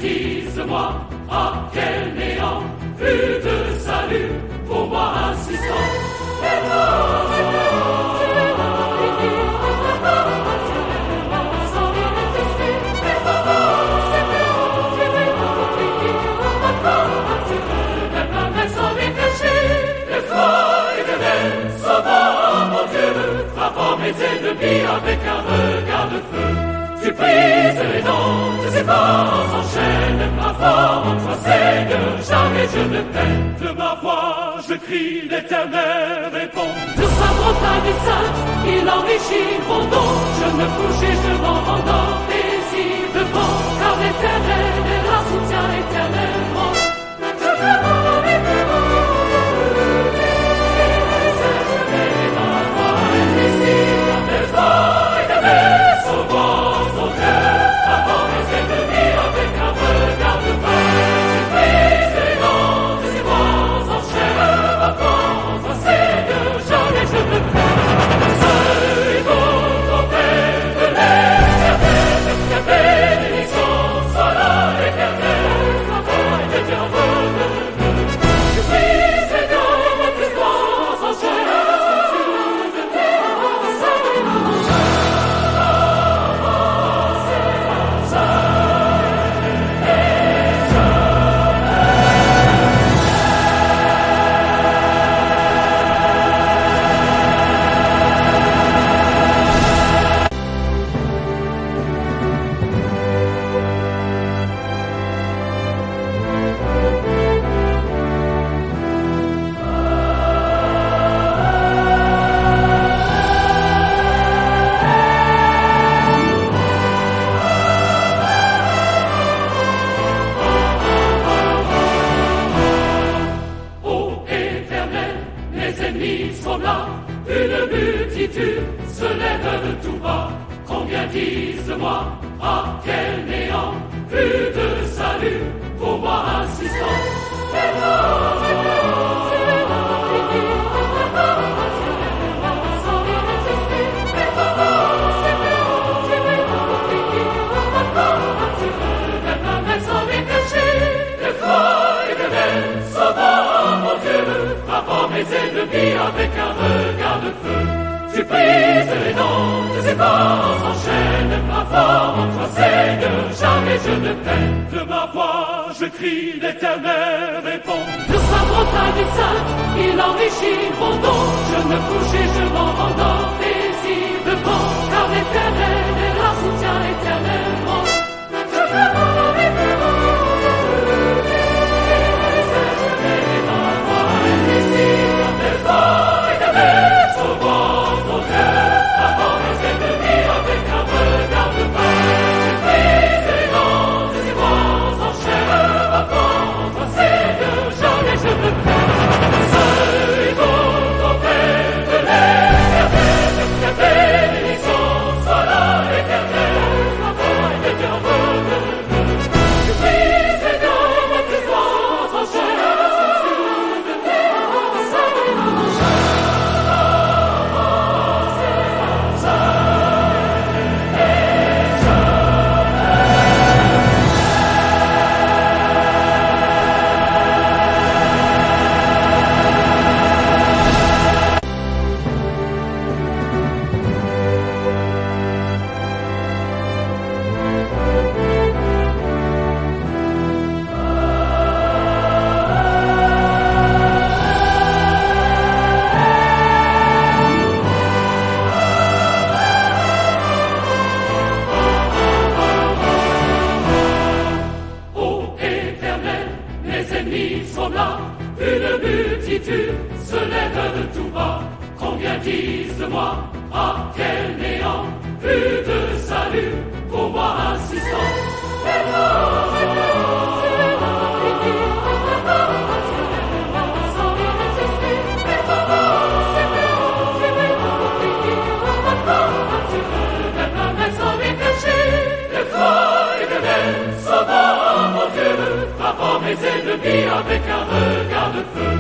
Dis-moi, à quel néant, plus de salut, pour moi insistant. Frappant mes ennemis avec un regard de feu. Tu brises les dents de ces forces en chaîne. Ma foi en toi, Seigneur, jamais je ne peine. De ma voix, je crie, l'Éternel répond. De sa montagne sainte, il enrichit mon don. Je me couche et je m'en rendors paisiblement. Car l'Éternel est la soutien éternellement. Dis-moi, à quel néant, plus de salut, pour moi insistant. Frappant mes ennemis avec un regard de feu. Tu brises les dents de ces forces en chaîne. Ma foi en toi, Seigneur, jamais je ne peine. De ma voix, je crie, l'Éternel répond. De sa montagne sainte, il enrichit mon don. Je me couche et je m'en rendors paisiblement. Car l'Éternel est la soutien éternellement. Dis-moi, à quel néant, plus de salut, pour moi insistant. Frappant mes ennemis avec un regard de feu.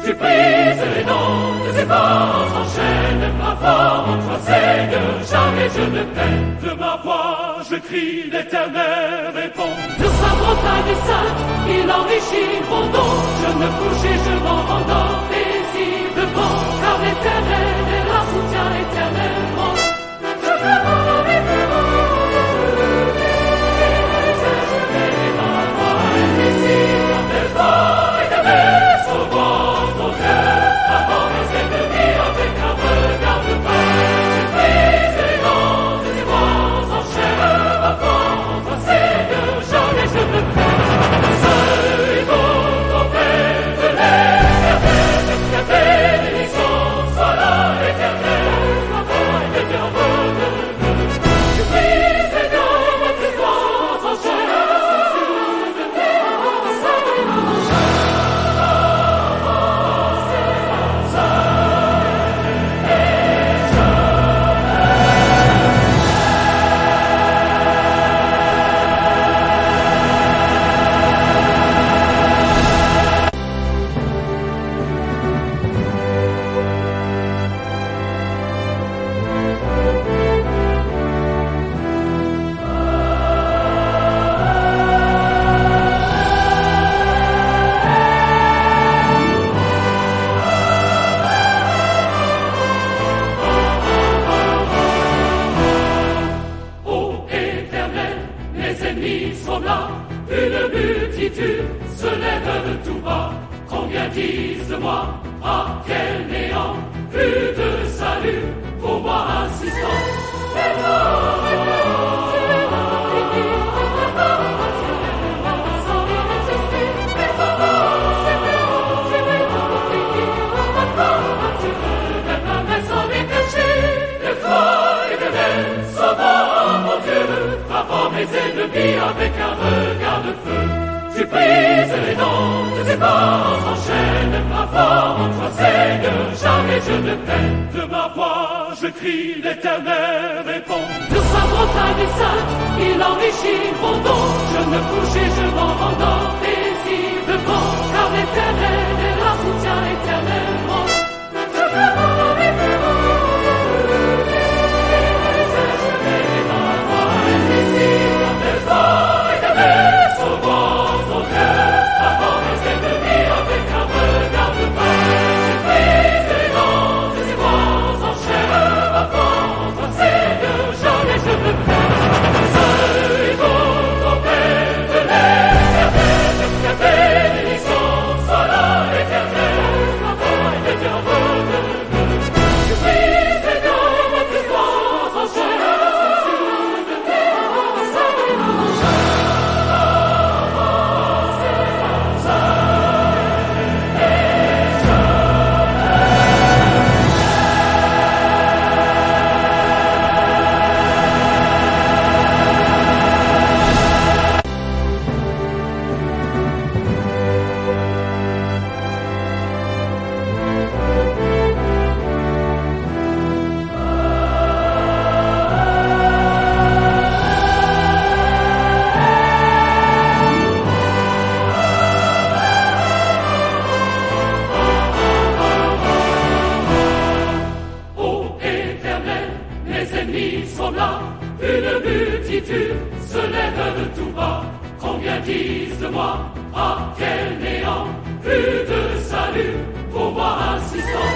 Tu brises les dents de ces forces en chaîne. Ma foi en toi, Seigneur, jamais je ne peine. De ma voix, je crie, l'Éternel répond. De sa montagne enrichit mon don. Je me couche et je m'en rendors paisiblement, car l'Éternel est la soutient éternellement. Je me rends et je vais dans la voie invisible des voies éternelles, sauvant mon cœur avant mes ennemis avec un regard de paix. Je brise les dents des voix en chair, avant toi Seigneur, jamais je ne perds. Seul et bon, ton Père de l'éternel, la bénédiction soit là éternelle, la voix de Dieu bonheur. Je brise les dents des voix en chair, une multitude se lève tout bas. Combien disent de moi, ah quel néant, plus de salut pour moi insistant. Frappant mes ennemis avec un regard de feu, tu brises les dents de ces forces, enchaînes ma foi en toi Seigneur, jamais je ne peine. De ma voix je crie, l'Éternel répond. De sa montagne sainte, il enrichit mon don. Je me couche et je m'en rendors paisiblement, car l'Éternel est la soutient éternellement. Je me rends et je une multitude se lève de tout bas. Combien disent de moi, ah quel néant, plus de salut pour moi insistant.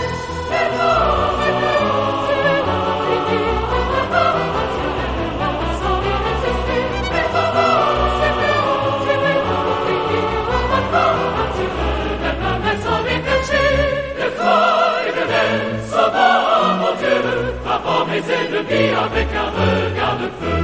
Frappant mes ennemis avec un regard de feu,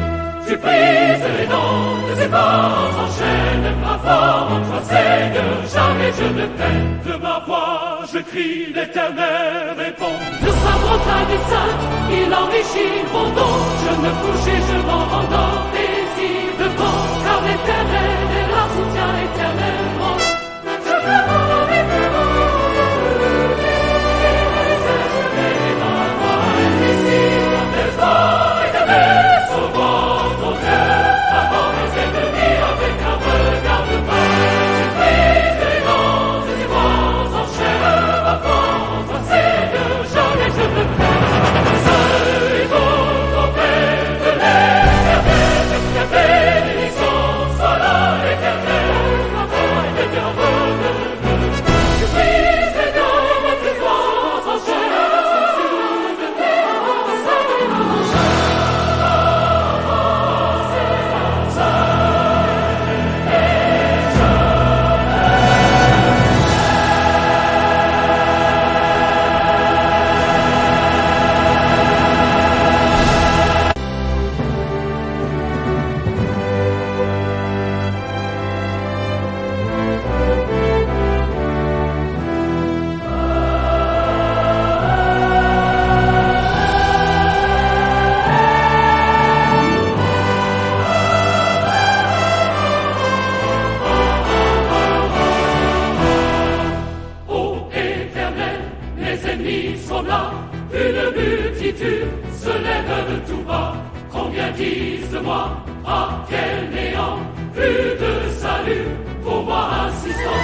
tu brises les dents de ces forces, enchaînes ma foi en toi Seigneur, jamais je ne peine. De ma voix je crie, l'Éternel répond. De sa montagne sainte, il enrichit mon don. Je me couche et je m'en rendors paisiblement, car l'Éternel est la soutient éternellement. Je me rends et je Seul et bon ton Père de l'éternel, la bénédiction soit là disent de moi, ah quel néant, plus de salut, pour moi insistant.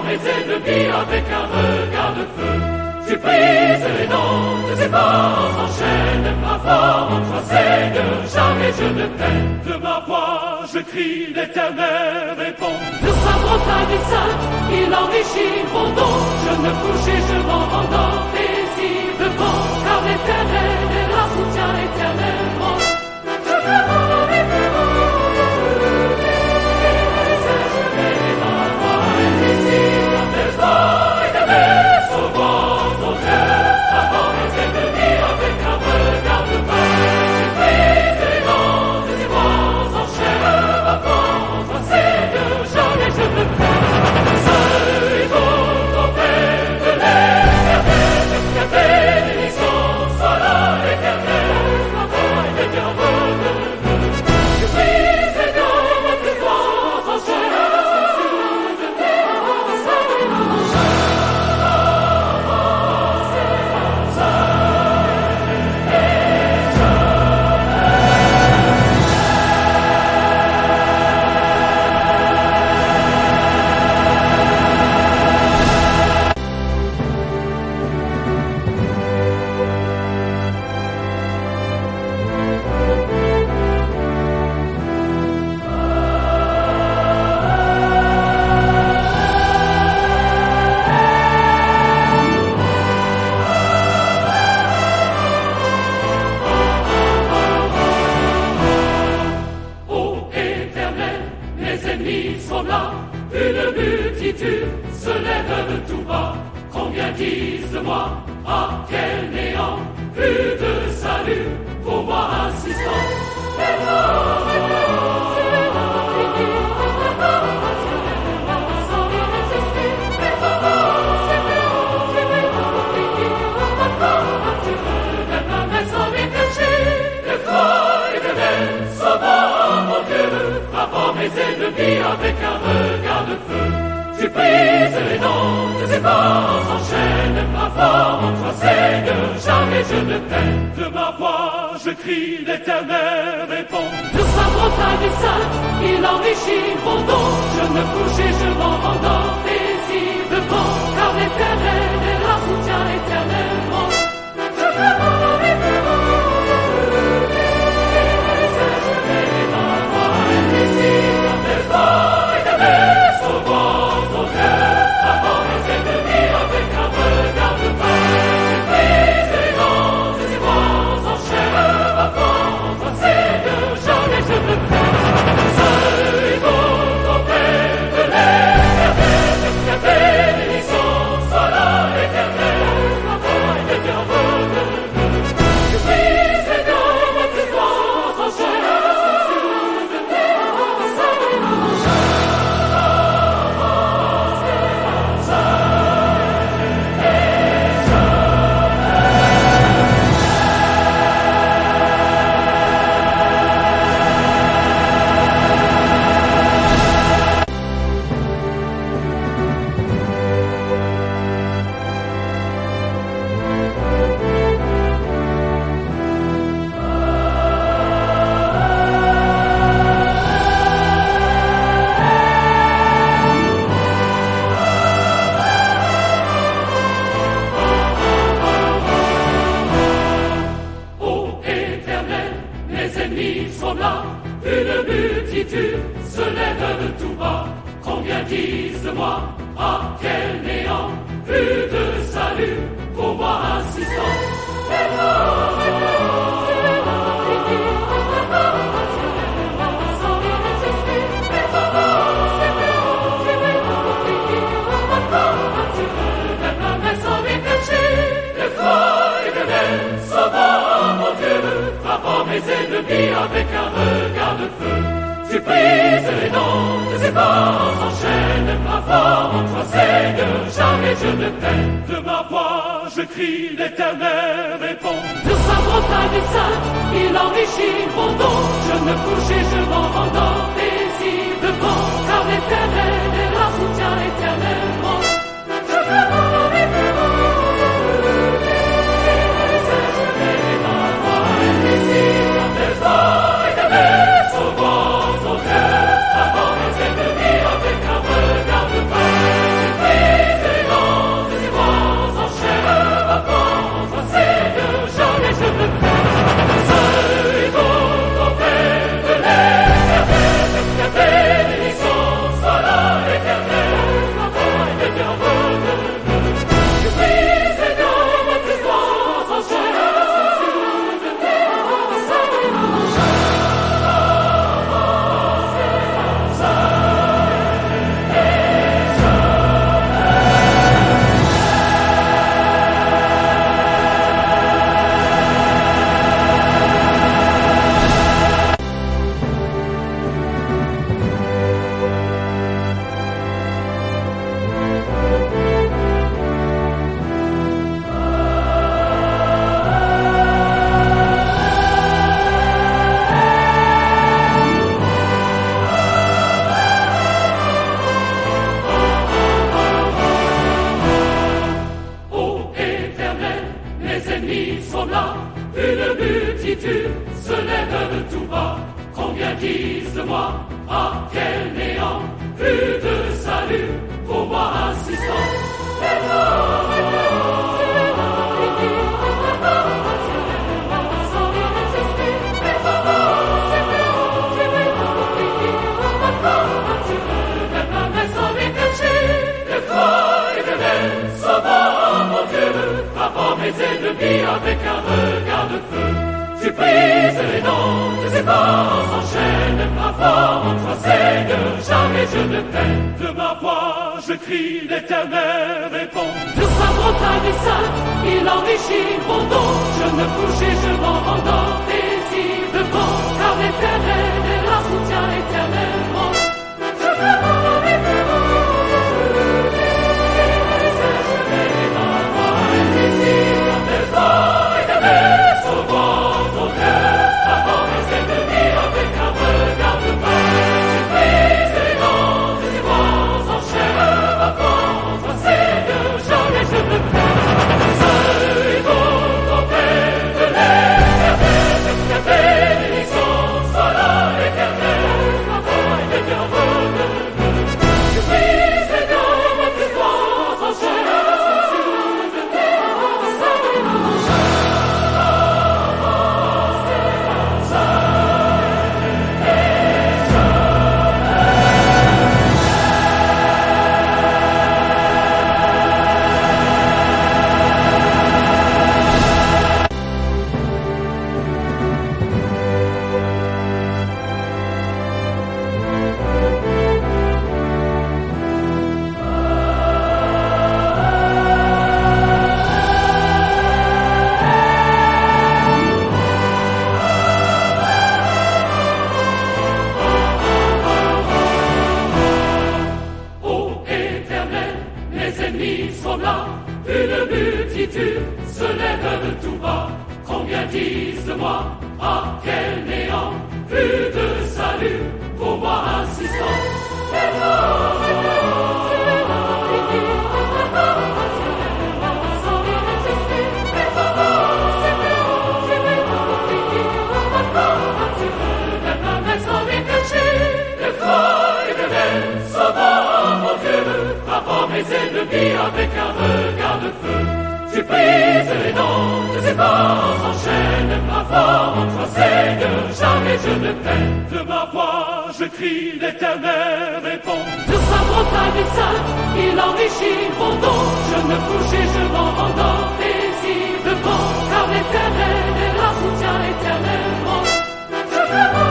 Mes ennemis avec un regard de feu. Tu brises les dents de ses forces enchaînes. Ma foi en toi, Seigneur, jamais je ne peine. De ma voix, je crie, l'Éternel répond. De sa montagne sainte, il enrichit mon don. Je ne couche et je m'en rendors paisiblement, car l'Éternel est la soutien éternellement. Avec un regard de feu, tu brises les dents de ses forces enchaînes. Ma foi en toi, Seigneur, jamais je ne peine. De ma voix, je crie, l'Éternel répond. De sa montagne sainte, il enrichit mon don. Je me couche et je m'en rendors paisiblement, car l'Éternel est la soutien éternellement. Avec un regard de feu, tu brises les dents de ses forces enchaînes. Ma foi en toi, Seigneur, jamais je ne peine. De ma voix, je crie, l'Éternel répond. De sa montagne sainte, il enrichit mon don. Je me couche et je m'en rendors paisiblement, car l'Éternel est la soutien éternellement. Je veux une multitude se lève de tout bas. Combien disent de moi, ah quel néant, plus de salut pour moi assistant. Mes ennemis avec un regard de feu, tu brises les dents de ses forces en chaîne. Ma foi en toi, Seigneur, jamais je ne peine. De ma voix je crie, l'Éternel répond. De sa montagne sainte, il enrichit mon don. Je me couche et je m'en rendors paisiblement, car l'Éternel est la soutien éternellement. Je veux une multitude se lève de tout bas. Combien disent de moi, ah quel néant, plus de salut pour moi assistant. Mes ennemis avec un regard de feu, tu brises les dents de ses forces en chaîne. Ma foi en toi, Seigneur, jamais je ne peine. De ma voix je crie, l'Éternel répond. De sa montagne sainte, il enrichit mon don. Je me couche et je m'en rendors paisiblement, car l'Éternel est la soutien éternellement. Je veux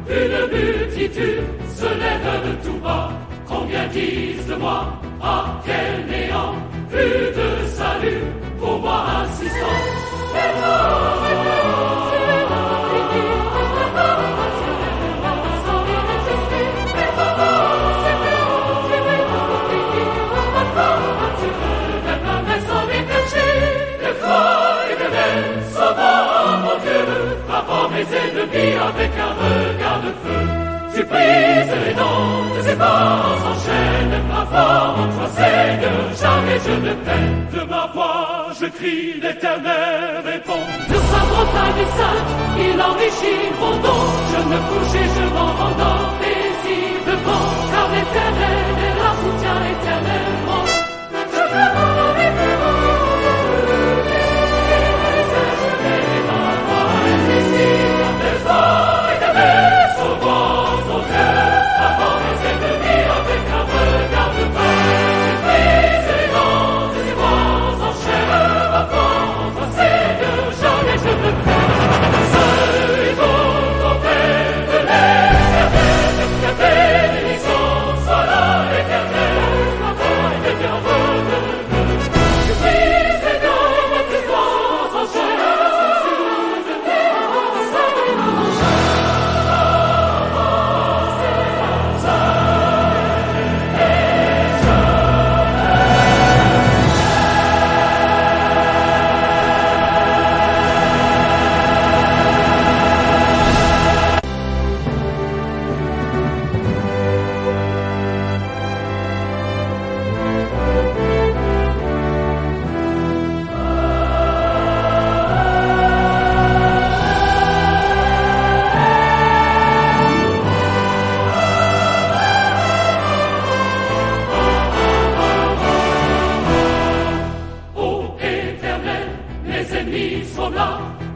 une multitude se lève de tout bas. Combien disent de moi, ah quel néant, plus de salut pour moi insistant. Frappant mes ennemis avec un regard de feu, tu brises les dents de ses forces en chaîne. Ma foi en toi, Seigneur, jamais je ne peine. De ma voix, je crie, l'Éternel répond. De sa montagne sainte, il enrichit mon don. Je me couche et je m'en rendors paisiblement, car l'Éternel est la soutien éternellement. Je demande mes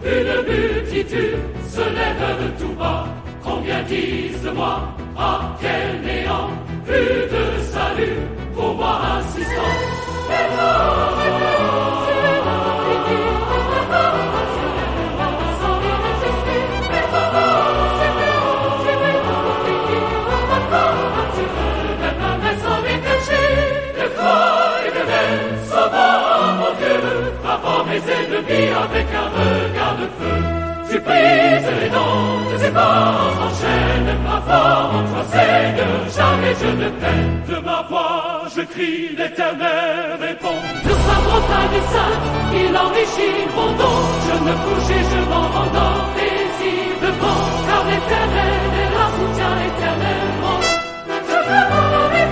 une multitude se lève de tout bas. Combien disent de moi, ah quel néant, plus de salut pour moi insistant. Mes ennemis avec un regard de feu, tu brises les dents de ses forces en chaîne. Ma foi en toi, Seigneur, jamais je ne peine. De ma voix, je crie, l'Éternel répond. De sa montagne sainte, il enrichit mon don. Je me couche et je m'en rendors paisiblement, car l'Éternel est la soutien éternellement. Je demande mes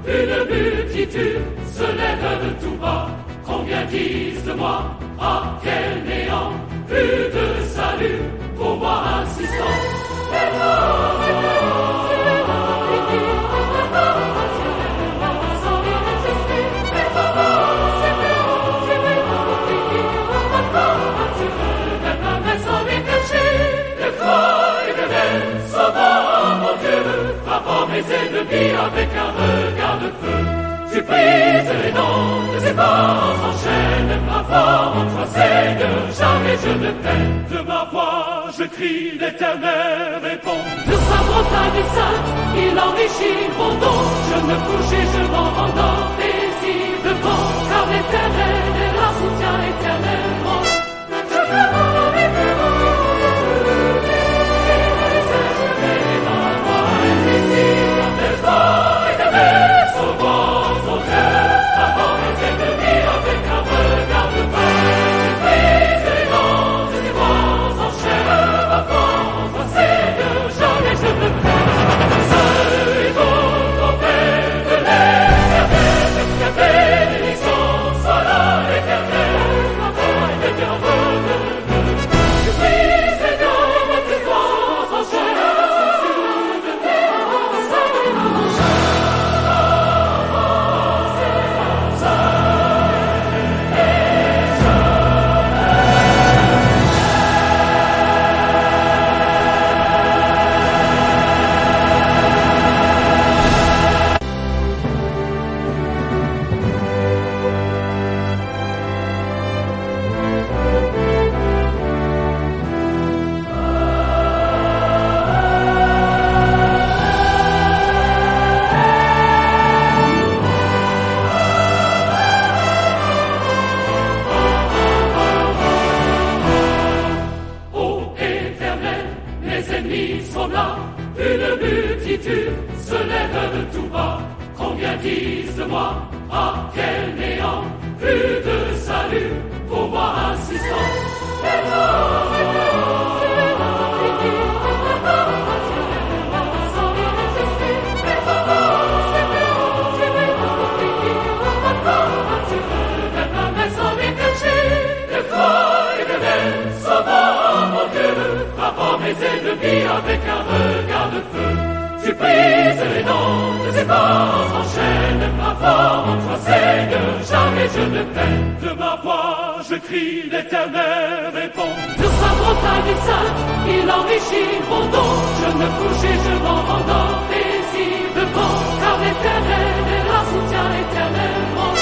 une multitude se lève de tout bas. Combien disent de moi, ah quel néant, plus de salut pour moi insistant. Mes ennemis avec un regard de feu, tu brises les dents de ses forces en chaîne. Ma foi en toi, Seigneur, jamais je ne peine. De ma je crie, l'Éternel répond. De sa montagne sainte, il enrichit mon don. Je me couche et je m'en rendors paisiblement, car l'Éternel est la soutien éternellement. Je Une multitude se lève de tout bas. Combien disent de moi, ah quel néant, plus de salut pour moi insistant. Mes ennemis avec un regard de feu, tu brises les dents de ses forces en chaîne. Ma foi en toi, Seigneur, jamais je ne peine. De ma voix je crie, l'Éternel répond. De sa montagne sainte, il enrichit mon don. Je me couche et je m'en rendors paisiblement, car l'Éternel est la soutien éternellement.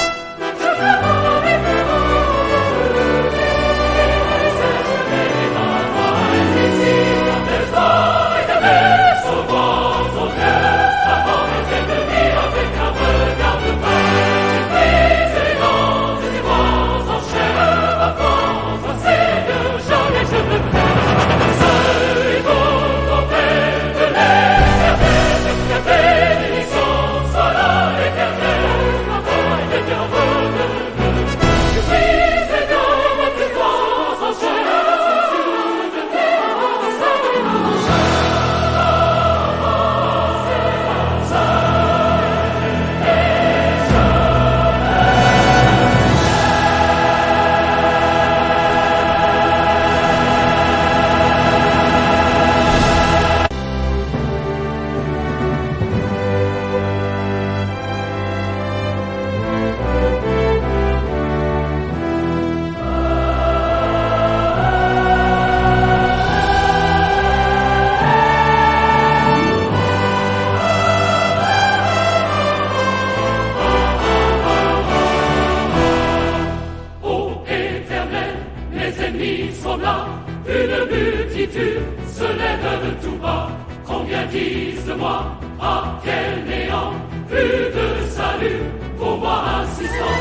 Une multitude se lève de tout bas. Combien disent de moi, ah quel néant, plus de salut pour moi insistant.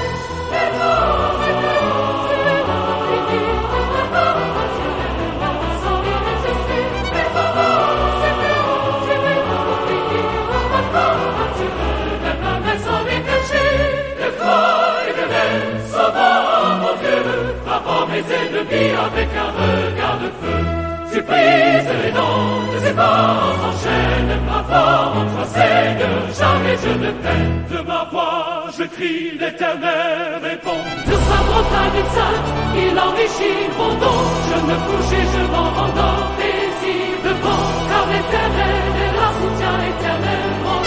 Mes ennemis avec un regard de feu, tu brises les dents de ses forces en chaîne. Ma foi en toi, Seigneur, jamais je ne peine. De ma voix je crie, l'Éternel répond. De sa montagne sainte, il enrichit mon don. Je me couche et je m'en rendors paisiblement, car l'Éternel est la soutien éternellement.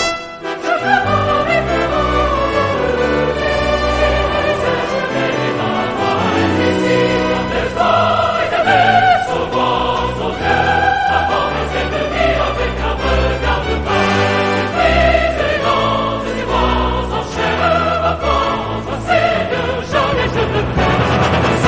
Jamais je ne perds.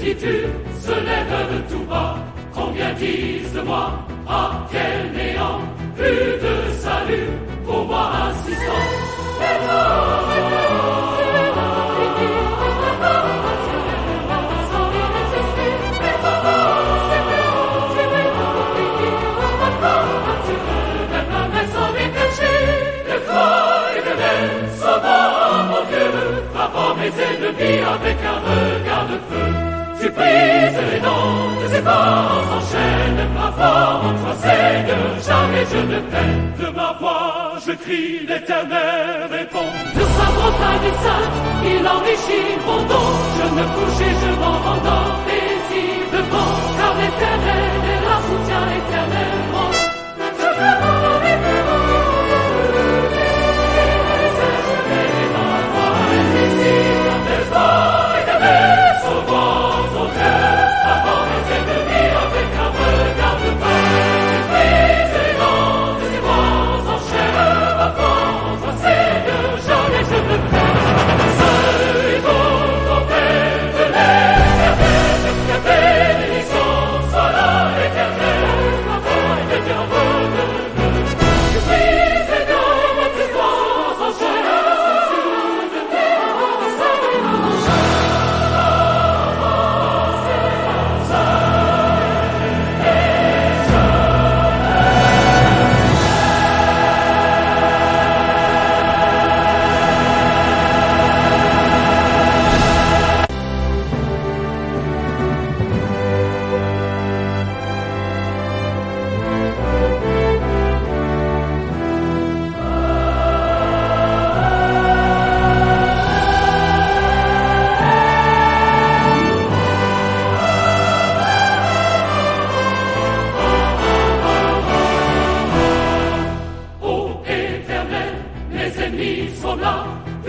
multitude se lève tout bas. Combien disent de moi, ah quel néant, plus de salut pour moi insistant. Frappant mes ennemis avec un regard de feu, tu brises les dents de ses forces en chaîne. Ma foi en toi, Seigneur, jamais je ne peine. De ma voix, je crie, l'Éternel répond. De sa montagne sainte, il enrichit mon don. Je me couche et je m'en rendors paisiblement, car l'Éternel est la soutien éternellement.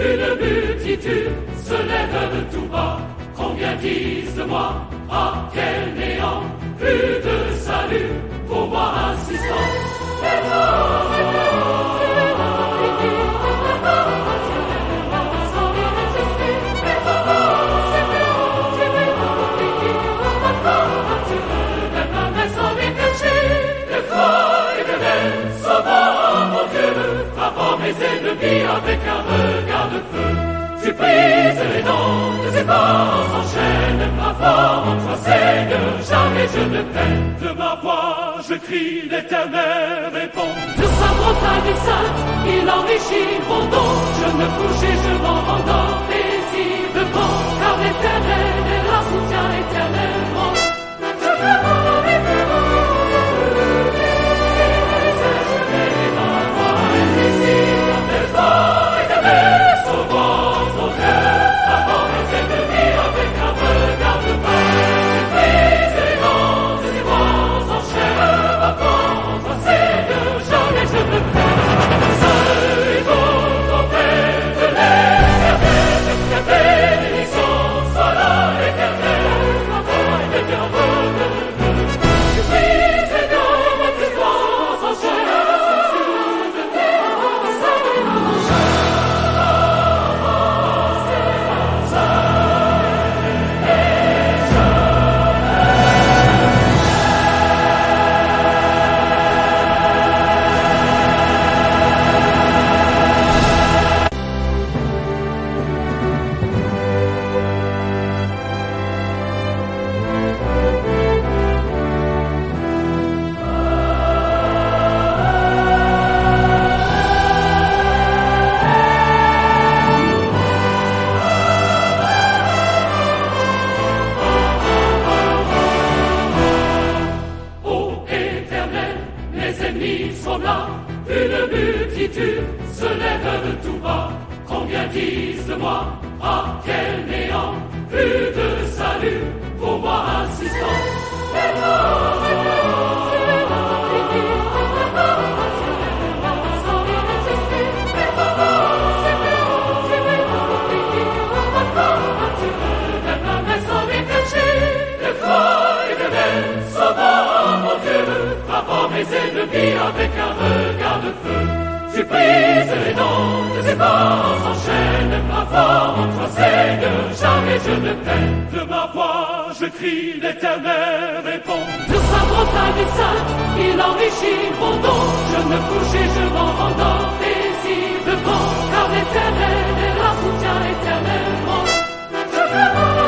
Une multitude se lève tout bas. Combien disent de moi, ah quel néant, plus de salut pour moi insistant. Frappant mes ennemis avec un regard de feu, tu brises les dents de ses forces en chaîne. Ma foi en toi, Seigneur, jamais je ne peine. De ma voix, je crie, l'Éternel répond. De sa montagne sainte, il enrichit mon don. Je me couche et je m'en rendors paisiblement, car l'Éternel est la soutien éternellement. Une multitude se lève tout bas. Combien disent de moi, ah quel néant, plus de salut pour moi insistant. Frappant mes ennemis avec un regard de feu, tu brises les dents de ses pas s'enchaînent. Ma voix en toi, Seigneur, jamais je ne peine. De ma voix, je crie, l'Éternel répond. De sa montagne sainte, il enrichit mon don. Je me couche et je m'en rendors paisiblement, car l'Éternel est la soutien éternellement. Je veux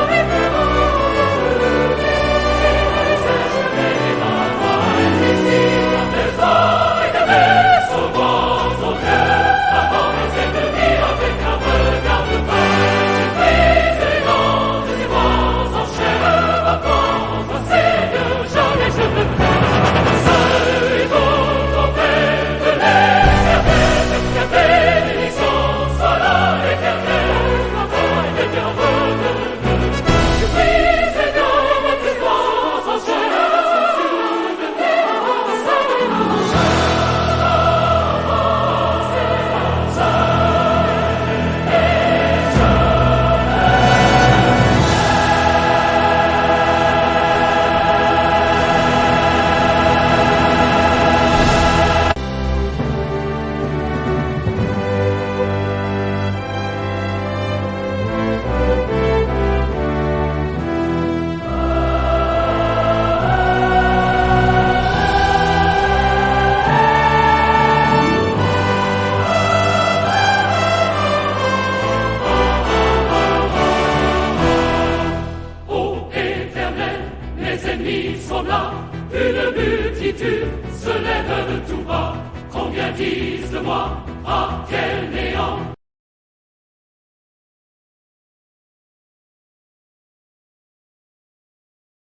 une multitude se lève de tout bas. Combien disent de moi, ah quel néant!